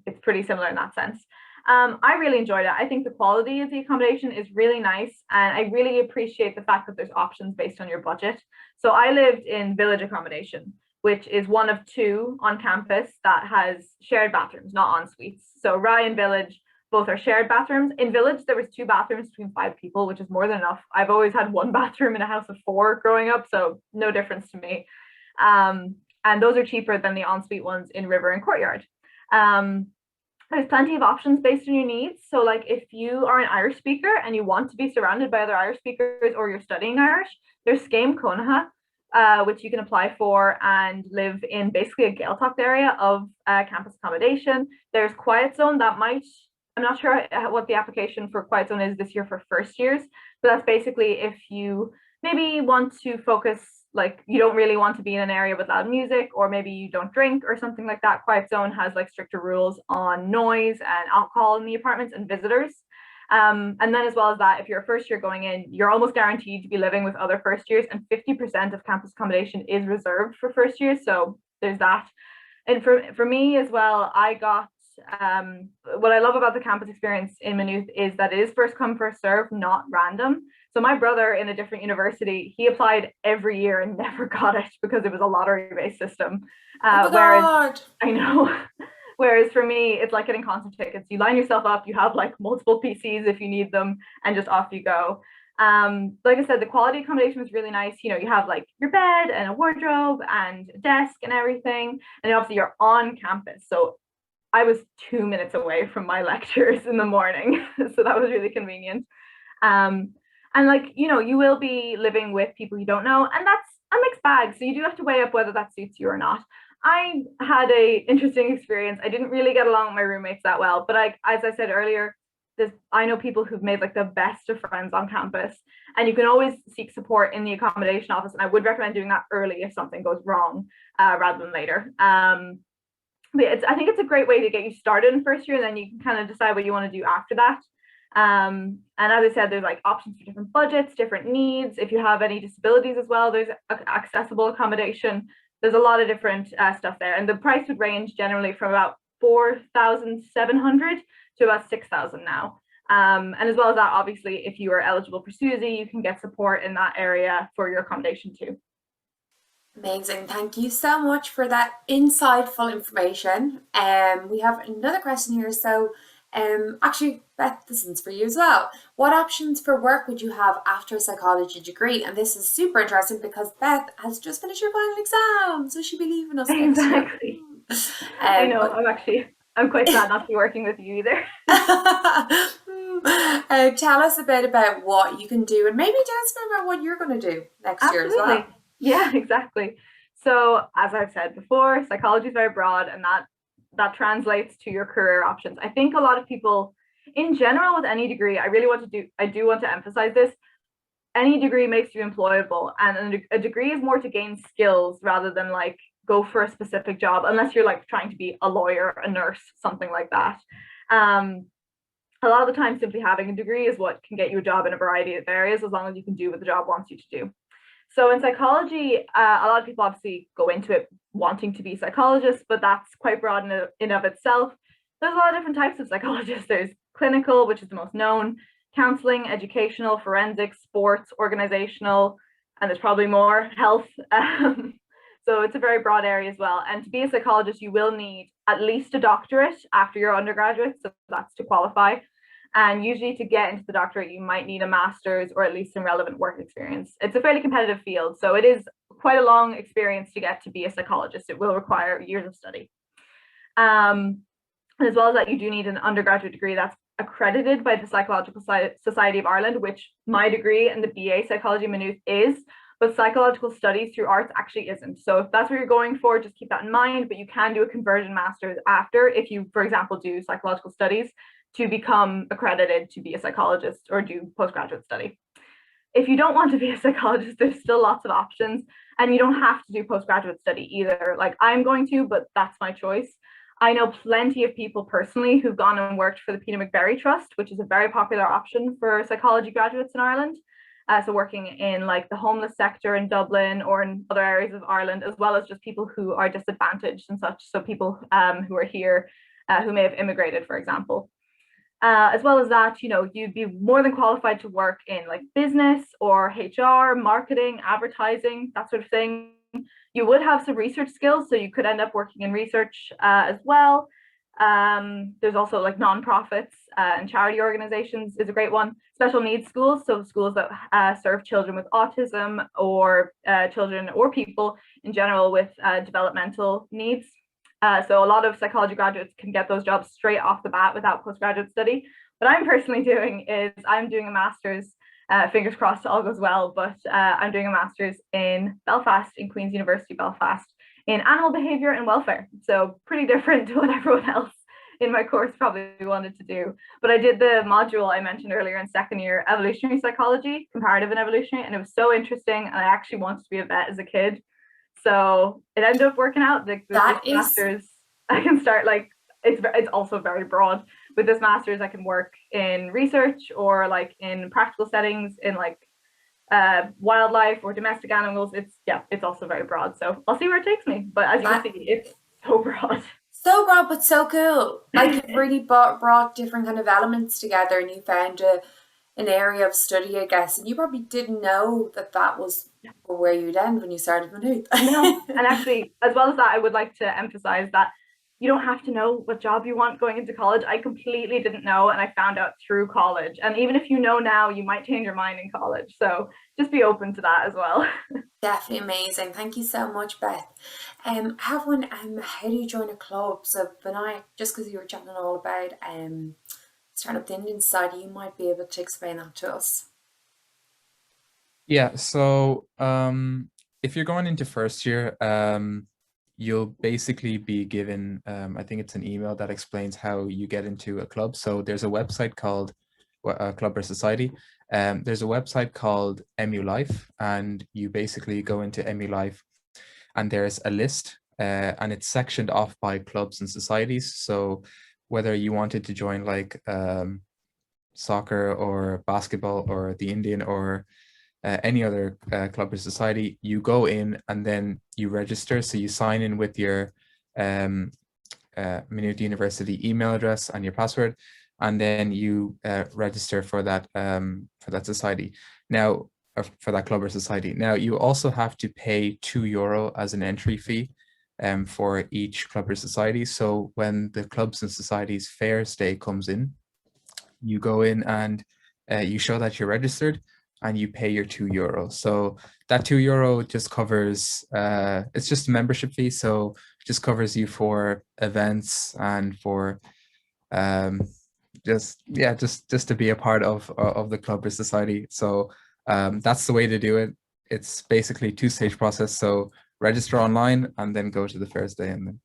it's pretty similar in that sense. I really enjoyed it. I think the quality of the accommodation is really nice, and I really appreciate the fact that there's options based on your budget. So I lived in village accommodation, which is one of two on campus that has shared bathrooms, not en suites. So Rye and Village both are shared bathrooms. In Village, there was 2 bathrooms between 5 people, which is more than enough. I've always had 1 bathroom in a house of 4 growing up, so no difference to me. And those are cheaper than the ensuite ones in River and Courtyard. There's plenty of options based on your needs. So like if you are an Irish speaker and you want to be surrounded by other Irish speakers, or you're studying Irish, there's Scéim Cónaithe, which you can apply for and live in basically a Gaeltacht area of campus accommodation. There's Quiet Zone that I'm not sure what the application for Quiet Zone is this year for first years, but that's basically if you maybe want to focus, like you don't really want to be in an area with loud music, or maybe you don't drink or something like that. Quiet Zone has like stricter rules on noise and alcohol in the apartments and visitors. And then as well as that, if you're a first year going in, you're almost guaranteed to be living with other first years, and 50% of campus accommodation is reserved for first years. So there's that. And for me as well, I got what I love about the campus experience in Maynooth is that it is first come, first serve, not random. So my brother in a different university, he applied every year and never got it because it was a lottery-based system. Oh my God. I know. Whereas for me, it's like getting concert tickets. You line yourself up, you have like multiple PCs if you need them, and just off you go. Like I said, the quality accommodation was really nice. You have like your bed and a wardrobe and a desk and everything. And obviously you're on campus. So I was 2 minutes away from my lectures in the morning. So that was really convenient. And like, you will be living with people you don't know, and that's a mixed bag. So you do have to weigh up whether that suits you or not. I had a interesting experience. I didn't really get along with my roommates that well, but as I said earlier, I know people who've made like the best of friends on campus, and you can always seek support in the accommodation office. And I would recommend doing that early if something goes wrong, rather than later. But I think it's a great way to get you started in first year, and then you can kind of decide what you want to do after that. And as I said, there's like options for different budgets, different needs. If you have any disabilities as well, there's accessible accommodation. there's a lot of different stuff there, and the price would range generally from about 4,700 to about 6,000 now. And as well as that, obviously, if you are eligible for SUSI, you can get support in that area for your accommodation too. Amazing. Thank you so much for that insightful information. We have another question here. So, actually, Beth, this one's for you as well. What options for work would you have after a psychology degree? And this is super interesting because Beth has just finished her final exam, so she'll be leaving us next year. Exactly. I know. I'm quite sad not to be working with you either. Tell us a bit about what you can do, and maybe tell us a bit about what you're going to do next year as well. Yeah, exactly. So as I've said before, psychology is very broad, and that translates to your career options. I think a lot of people in general with any degree, I do want to emphasize this. Any degree makes you employable, and a degree is more to gain skills rather than like go for a specific job, unless you're like trying to be a lawyer, a nurse, something like that. A lot of the time, simply having a degree is what can get you a job in a variety of areas, as long as you can do what the job wants you to do. So in psychology, a lot of people obviously go into it wanting to be psychologists, but that's quite broad in of itself. There's a lot of different types of psychologists. There's clinical, which is the most known, counseling, educational, forensic, sports, organizational, and there's probably more, health. So it's a very broad area as well. And to be a psychologist, you will need at least a doctorate after your undergraduate, so that's to qualify. And usually to get into the doctorate, you might need a master's or at least some relevant work experience. It's a fairly competitive field, so it is quite a long experience to get to be a psychologist. It will require years of study. As well as that, you do need an undergraduate degree that's accredited by the Psychological Society of Ireland, which my degree in the BA Psychology Maynooth is, but psychological studies through arts actually isn't. So if that's what you're going for, just keep that in mind, but you can do a conversion master's after if you, for example, do psychological studies to become accredited to be a psychologist or do postgraduate study. If you don't want to be a psychologist, there's still lots of options, and you don't have to do postgraduate study either. Like I'm going to, but that's my choice. I know plenty of people personally who've gone and worked for the Peter McVerry Trust, which is a very popular option for psychology graduates in Ireland. So working in like the homeless sector in Dublin or in other areas of Ireland, as well as just people who are disadvantaged and such. So people who are here who may have immigrated, for example. As well as that, you know, you'd be more than qualified to work in like business or HR, marketing, advertising, that sort of thing. You would have some research skills, so you could end up working in research as well. There's also like nonprofits and charity organizations is a great one. Special needs schools, so schools that serve children with autism or children or people in general with developmental needs. So a lot of psychology graduates can get those jobs straight off the bat without postgraduate study. What I'm personally doing is I'm doing a master's, fingers crossed all goes well, but I'm doing a master's in Belfast, in Queen's University Belfast, in animal behaviour and welfare. So pretty different to what everyone else in my course probably wanted to do. But I did the module I mentioned earlier in second year, evolutionary psychology, comparative and evolutionary, and it was so interesting, and I actually wanted to be a vet as a kid. So it ended up working out. This master's, I can start like, it's also very broad. With this master's, I can work in research or like in practical settings in like wildlife or domestic animals. It's also very broad. So I'll see where it takes me. But as you can see, it's so broad. So broad, but so cool. Like it really brought different kind of elements together, and you found an area of study, I guess. And you probably didn't know that was where you'd end when you started Maynooth. No, and actually, as well as that, I would like to emphasize that you don't have to know what job you want going into college. I completely didn't know, and I found out through college. And even if you know now, you might change your mind in college. So just be open to that as well. Definitely amazing. Thank you so much, Beth. How do you join a club? So Vinayak, just because you were chatting all about starting up the Indian Society, you might be able to explain that to us. Yeah, so if you're going into first year, you'll basically be given, I think it's an email that explains how you get into a club. So there's a website called Club or Society. There's a website called MU Life, and you basically go into MU Life and there's a list and it's sectioned off by clubs and societies. So whether you wanted to join like soccer or basketball or the Indian or any other club or society, you go in and then you register. So you sign in with your Maynooth University email address and your password, and then you register for that society. Now, or for that club or society. Now, you also have to pay €2 as an entry fee for each club or society. So when the clubs and societies fairs day comes in, you go in and you show that you're registered and you pay your €2. So that €2 just covers, it's just a membership fee. So it just covers you for events and for just to be a part of the club or society. So that's the way to do it. It's basically a two-stage process. So register online and then go to the fairs day, and then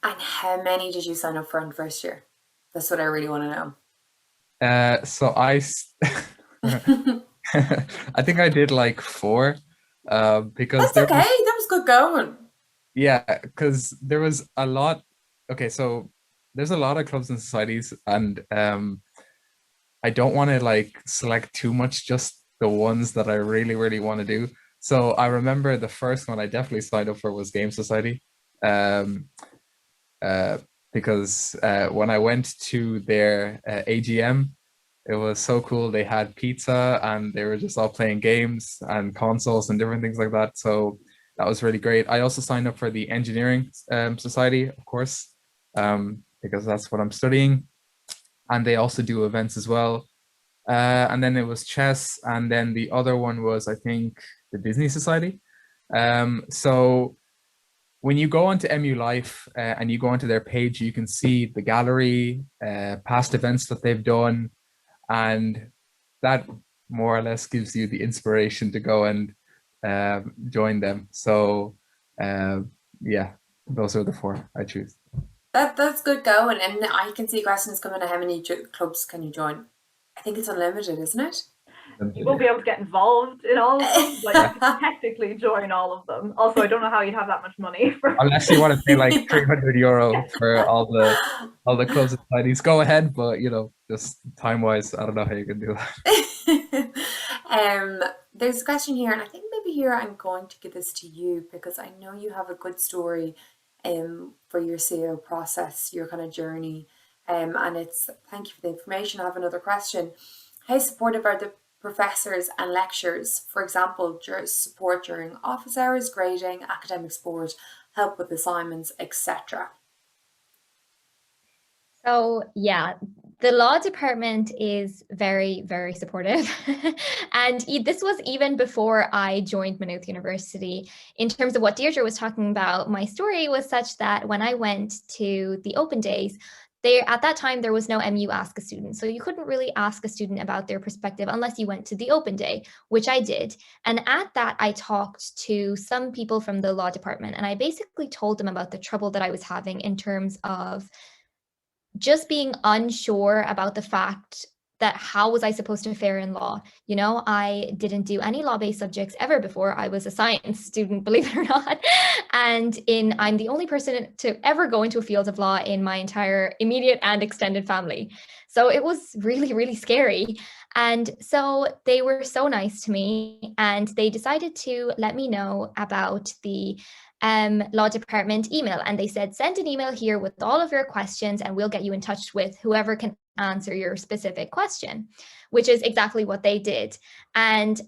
And how many did you sign up for in the first year? That's what I really want to know. So I I think I did like 4 because That's okay. That was good going. Yeah, because there was a lot. Okay, so there's a lot of clubs and societies, and I don't want to like select too much, just the ones that I really, really want to do. So I remember the first one I definitely signed up for was Game Society. Because when I went to their AGM, it was so cool. They had pizza and they were just all playing games and consoles and different things like that. So that was really great. I also signed up for the Engineering Society, of course, because that's what I'm studying. And they also do events as well. And then it was chess. And then the other one was, I think, the Disney Society. So when you go onto MU Life and you go onto their page, you can see the gallery, past events that they've done, and that more or less gives you the inspiration to go and join them. So yeah, those are the 4 I choose. That's good going. And I can see questions coming to how many clubs can you join? I think it's unlimited, isn't it? You won't be able to get involved in all of them, but you can technically join all of them. Also, I don't know how you'd have that much money for unless you want to pay like €300 for all the clubs and societies. Go ahead, but just time-wise, I don't know how you can do that. There's a question here, and I think maybe here I'm going to give this to you because I know you have a good story for your CEO process, your kind of journey. And it's, thank you for the information. I have another question. How supportive are the professors and lecturers, for example, support during office hours, grading, academic support, help with assignments, etc.? So yeah, the law department is very, very supportive. And this was even before I joined Maynooth University. In terms of what Deirdre was talking about, my story was such that when I went to the open days, at that time, there was no MU Ask a Student. So you couldn't really ask a student about their perspective unless you went to the open day, which I did. And at that, I talked to some people from the law department, and I basically told them about the trouble that I was having in terms of just being unsure about the fact that how was I supposed to fare in law? I didn't do any law-based subjects ever before. I was a science student, believe it or not. And I'm the only person to ever go into a field of law in my entire immediate and extended family. So it was really, really scary. And so they were so nice to me, and they decided to let me know about the law department email. And they said, send an email here with all of your questions and we'll get you in touch with whoever can answer your specific question, which is exactly what they did. And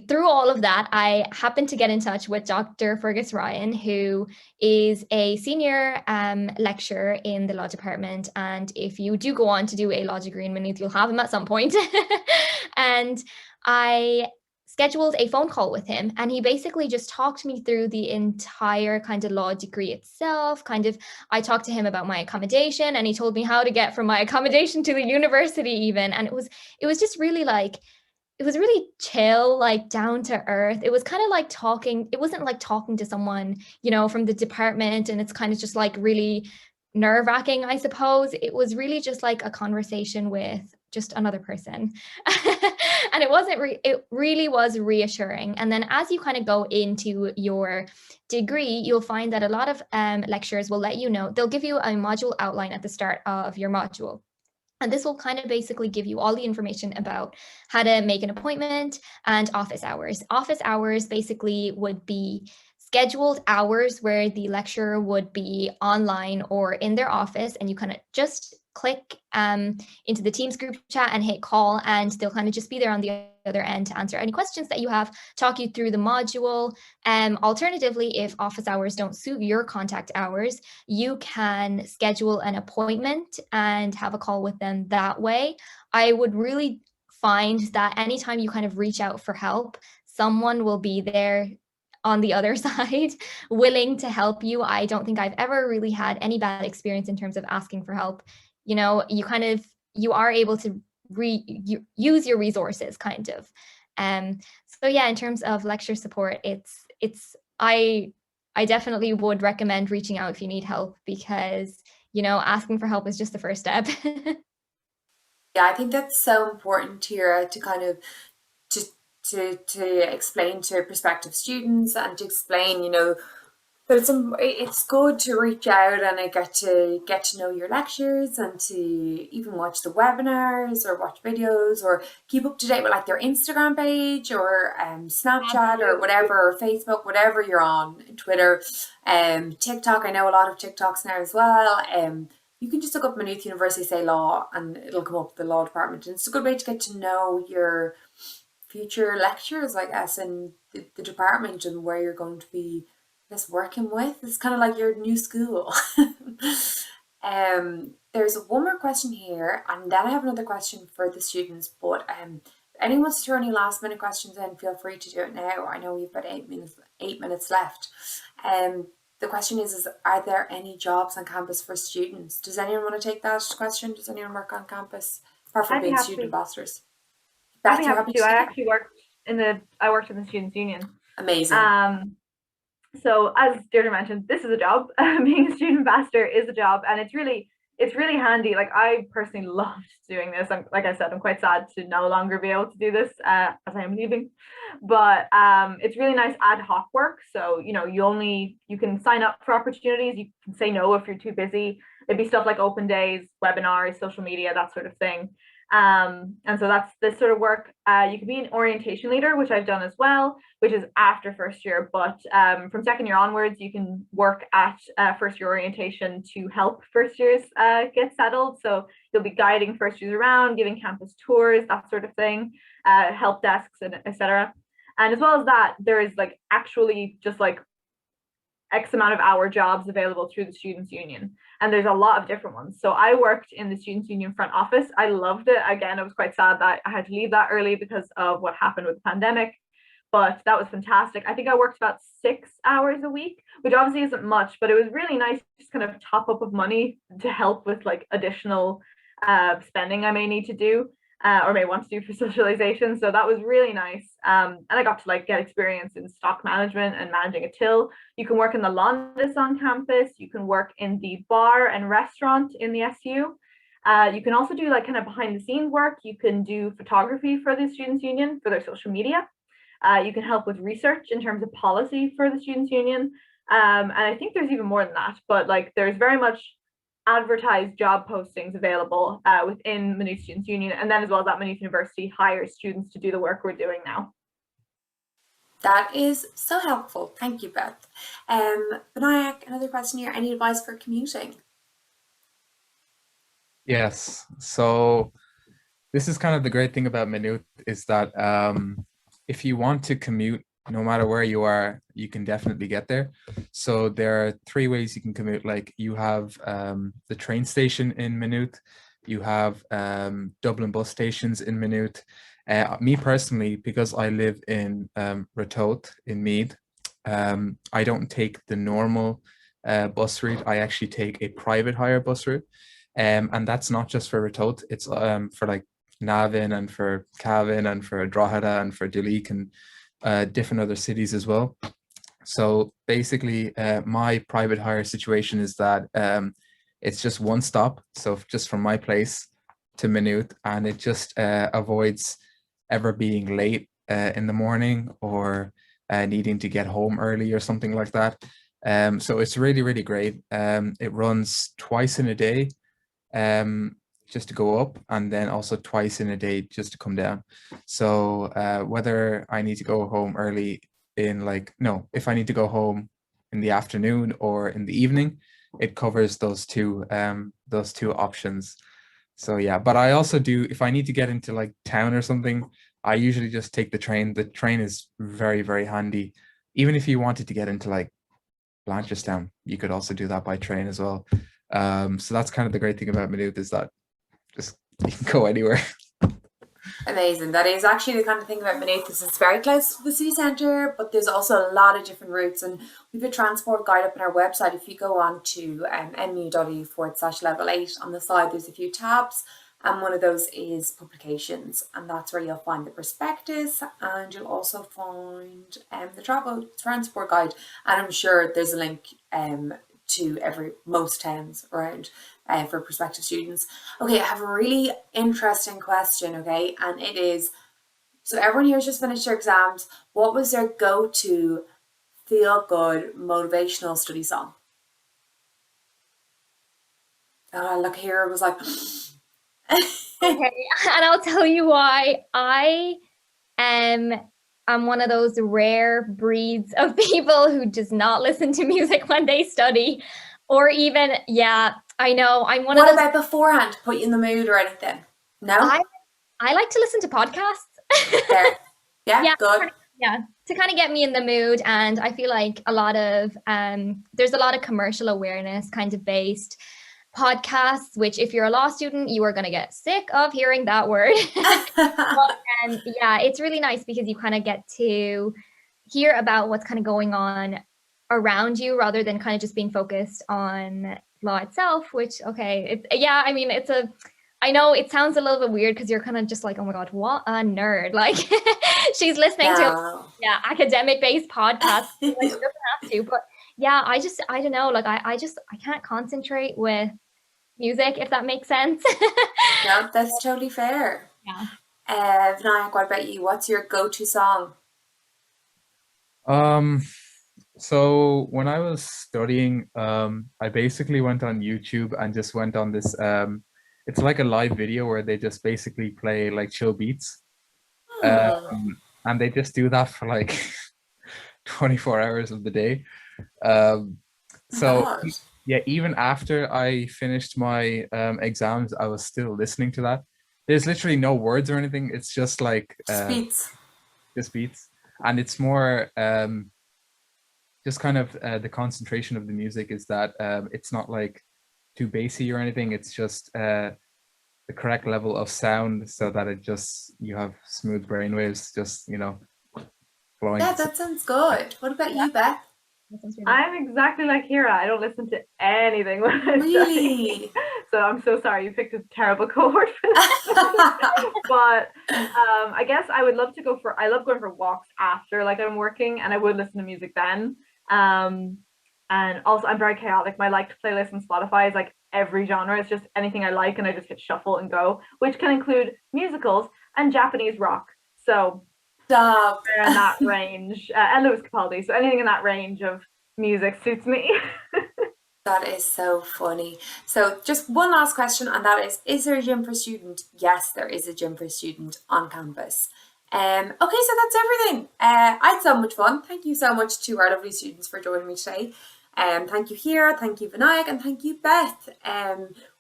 through all of that, I happened to get in touch with Dr. Fergus Ryan, who is a senior lecturer in the law department. And if you do go on to do a law degree in Maynooth, you'll have him at some point. And I scheduled a phone call with him, and he basically just talked me through the entire kind of law degree itself. I talked to him about my accommodation, and he told me how to get from my accommodation to the university even. And it was just really it was really chill, like down to earth. It was kind of like talking. It wasn't like talking to someone, from the department, and it's kind of just like really nerve-wracking, I suppose. It was really just like a conversation with just another person. And it really was reassuring. And then as you kind of go into your degree, you'll find that a lot of lecturers will let you know, they'll give you a module outline at the start of your module. And this will kind of basically give you all the information about how to make an appointment and office hours. Office hours basically would be scheduled hours where the lecturer would be online or in their office, and you kind of just click into the Teams group chat and hit call, and they'll kind of just be there on the other end to answer any questions that you have, talk you through the module. Alternatively, if office hours don't suit your contact hours, you can schedule an appointment and have a call with them that way. I would really find that anytime you kind of reach out for help, someone will be there on the other side willing to help you. I don't think I've ever really had any bad experience in terms of asking for help. You know, you are able to use your resources kind of. So yeah, in terms of lecture support, I definitely would recommend reaching out if you need help, because, you know, asking for help is just the first step. Yeah, I think that's so important, Tira, to kind of to explain to prospective students, and to explain, you know, that it's good to reach out and I get to know your lectures, and to even watch the webinars or watch videos or keep up to date with like their Instagram page or Snapchat or whatever, or Facebook, whatever you're on, Twitter, TikTok. I know a lot of TikToks now as well. You can just look up Maynooth University Say Law and it'll come up, the law department, and it's a good way to get to know your future lecturers, I guess, and the department and where you're going to be, I guess, working with. It's kind of like your new school. There's one more question here, and then I have another question for the students. But if anyone wants to throw any last minute questions in, feel free to do it now. I know we've got 8 minutes left. The question is are there any jobs on campus for students? Does anyone want to take that question? Does anyone work on campus apart from being student ambassadors? I'd be happy to. I actually worked in the Students' Union. Amazing. So as Deirdre mentioned, this is a job. Being a student ambassador is a job, and it's really handy. Like, I personally loved doing this. Like I said, I'm quite sad to no longer be able to do this as I am leaving. But it's really nice ad hoc work. So, you know, you can sign up for opportunities. You can say no if you're too busy. It'd be stuff like open days, webinars, social media, that sort of thing. And so that's this sort of work. You can be an orientation leader, which I've done as well, which is after first year. But from second year onwards, you can work at first year orientation to help first years get settled. So you'll be guiding first years around, giving campus tours, that sort of thing, help desks, and etc. And as well as that, there is like actually just like X amount of hour jobs available through the Students' Union. And there's a lot of different ones. So I worked in the Students' Union front office. I loved it. Again, I was quite sad that I had to leave that early because of what happened with the pandemic. But that was fantastic. I think I worked about 6 hours a week, which obviously isn't much, but it was really nice, just kind of top up of money to help with like additional spending I may need to do. Or may want to do for socialization. So that was really nice. And I got to like get experience in stock management and managing a till. You can work in the Londis on campus. You can work in the bar and restaurant in the SU. You can also do like kind of behind the scenes work. You can do photography for the Students' Union for their social media. You can help with research in terms of policy for the Students' Union. And I think there's even more than that, but like there's very much advertised job postings available within Maynooth Students' Union, and then as well as that Maynooth University hires students to do the work we're doing now. That is so helpful. Thank you, Beth. Vinayak, another question here. Any advice for commuting? Yes. So this is kind of the great thing about Maynooth, is that if you want to commute, no matter where you are, you can definitely get there. So there are 3 ways you can commute. Like, you have the train station in Maynooth, you have Dublin bus stations in Maynooth. Me personally, because I live in Ratoath in Meath, I don't take the normal bus route. I actually take a private hire bus route. And that's not just for Ratoath, it's for like Navan and for Cavan and for Drogheda and for Duleek and different other cities as well. So basically my private hire situation is that it's just one stop, so just from my place to Maynooth, and it just avoids ever being late in the morning or needing to get home early or something like that. So it's really, really great. It runs twice in a day. just to go up, and then also twice in a day just to come down. So whether I need to go home early in no, if I need to go home in the afternoon or in the evening, it covers those two options. So yeah, but I also do, if I need to get into like town or something, I usually just take the train. The train is very, very handy. Even if you wanted to get into like Blanchardstown, you could also do that by train as well. So that's kind of the great thing about Maynooth, is that just you can go anywhere. Amazing. That is actually the kind of thing about Maynooth, is it's very close to the city centre, but there's also a lot of different routes, and we have a transport guide up on our website. If you go on to mu.e/level 8, on the side there's a few tabs, and one of those is publications, and that's where you'll find the prospectus, and you'll also find the travel transport guide, and I'm sure there's a link to most towns around for prospective students. Okay, I have a really interesting question, okay, and it is, so everyone here has just finished their exams. What was their go-to feel-good motivational study song? Look here, it was like... Okay, and I'll tell you why. I'm one of those rare breeds of people who does not listen to music when they study, or even, yeah, I know, I'm one of What those. about beforehand? Put you in the mood or anything? No? I like to listen to podcasts. There. Yeah, Yeah, good. yeah, to kind of get me in the mood. And I feel like a lot of there's a lot of commercial awareness kind of based podcasts, which if you're a law student, you are going to get sick of hearing that word. But, yeah, it's really nice because you kind of get to hear about what's kind of going on around you, rather than kind of just being focused on law itself, which, okay, yeah, I mean, I know it sounds a little bit weird because you're kind of just like, oh my God, what a nerd. Like, she's listening to academic based podcasts. Like, she doesn't have to, but yeah, I don't know, like I can't concentrate with music, if that makes sense. No, that's totally fair. Yeah. Vinayak, what about you? What's your go-to song? So when I was studying, I basically went on YouTube and just went on this, it's like a live video where they just basically play like chill beats. And they just do that for like 24 hours of the day. So yeah, even after I finished my exams, I was still listening to that. There's literally no words or anything. It's just like Beats. just beats, and it's more just kind of the concentration of the music is that it's not like too bassy or anything. It's just the correct level of sound so that you have smooth brainwaves, just flowing. Yeah, that sounds good. What about you, Beth? I'm exactly like Kira. I don't listen to anything when I'm studying. So I'm so sorry, you picked a terrible cohort for this. But I guess I would love to I love going for walks after like I'm working, and I would listen to music then. And also I'm very chaotic. My liked playlist on Spotify is like every genre. It's just anything I like, and I just hit shuffle and go, which can include musicals and Japanese rock. So stop in that range, and Lewis Capaldi. So anything in that range of music suits me. That is so funny. So just one last question, and that is there a gym for student? Yes, there is a gym for student on campus. Okay, so that's everything. I had so much fun. Thank you so much to our lovely students for joining me today. Thank you, Hira, thank you, Vinayak, and thank you, Beth.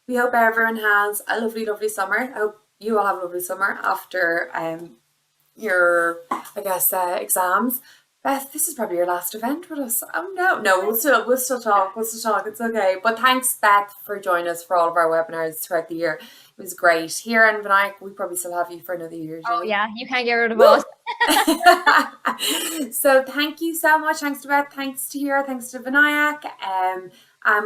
We hope everyone has a lovely, lovely summer. I hope you all have a lovely summer after your, I guess, exams. Beth, this is probably your last event with us. Oh no, we'll still talk. It's okay. But thanks, Beth, for joining us for all of our webinars throughout the year. It was great. Here and Vinayak, we probably still have you for another year. Oh yeah, you can't get rid of us. So thank you so much. Thanks to Beth. Thanks to Hira. Thanks to Vinayak. And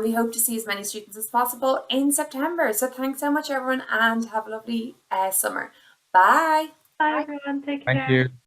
we hope to see as many students as possible in September. So thanks so much, everyone, and have a lovely summer. Bye. Bye, everyone. Take care. Thank you.